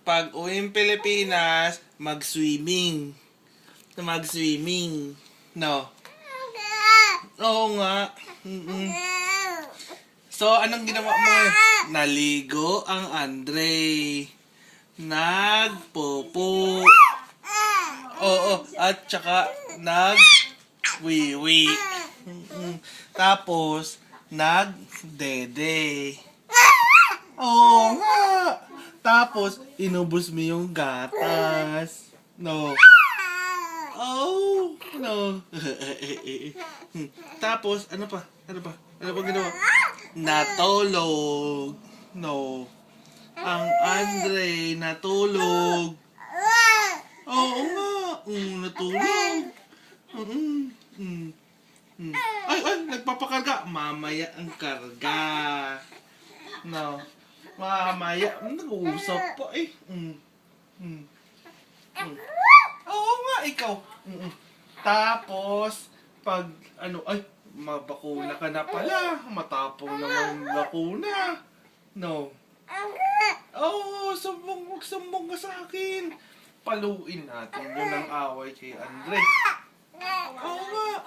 pag uwing Pilipinas, mag-swimming. Mag-swimming. No. Oo nga. Mm-mm. So, anong ginawa mo? Naligo ang Andre. Nagpopo. Oo, at saka nag-wiwi. Tapos, nag-dede. Oo nga. Tapos, inubos mo yung gatas. No. Oh, no. Tapos, ano pa? Ano pa? Ano pa ginawa? Natulog. No. Ang Andre natulog. Oo nga. Natulog. Ay, nagpapakarga. Mamaya ang karga. No. Mamaya. Nag-uusap pa eh. Oo nga, ikaw. Tapos, pag mabakuna ka na pala. Matapong naman bakuna. No. Oo, sumbong ka sa akin. Paluin natin yun ang away kay Andre. Oo nga.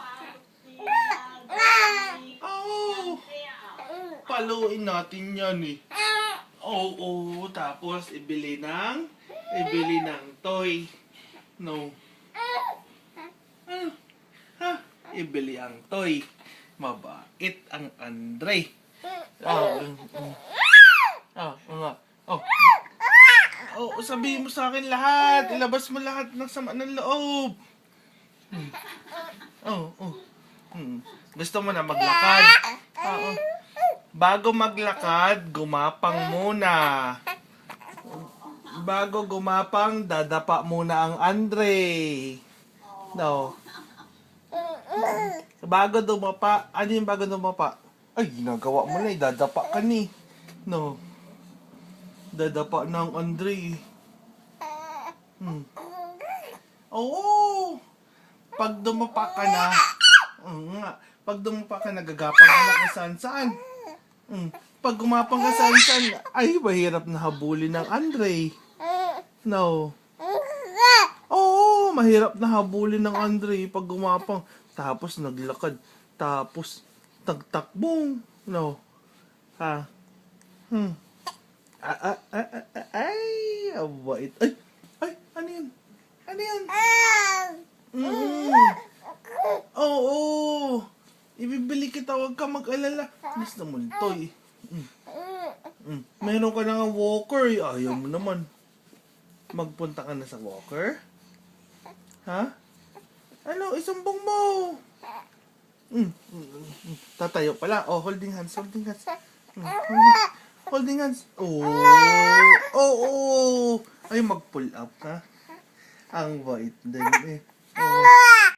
Oo. Paluin natin yan eh. Oo, tapos ibili ng toy. No. Ha? Ibili ang toy. Mabait ang Andre. Sabihin mo sa akin lahat. Ilabas mo lahat ng sama ng loob. Gusto mo na maglakad? Bago maglakad, gumapang muna. Bago gumapang, dadapa muna ang Andre. No. Bago dumapa, ano yung bago dumapa? Ay, ginagawa mo na eh, dadapa ka ni. No. Dadapa ng Andre. Oo. Pag dumapa ka na, pag dumapa ka, nagagapang ka na kung saan-saan. Pag gumapang ka saan-saan, ay, mahirap na habulin ng Andre. No. Oo, mahirap na habulin ng Andre pag gumapang. Tapos naglakad. Tapos tagtakbong. No. Ha? Ay, abait. Ay, ano yun? Ano yun? Oo. Ibibili kita, huwag ka mag-alala. Miss na multoy. Meron ka na nga walker. Ayaw mo naman. Magpunta ka na sa walker? Ha? Ano? Isumbong mo. Tatayo pala. Oh, holding hands. Holding hands. Holding hands. Oh. Ay, mag-pull up ka. Ang bait din eh.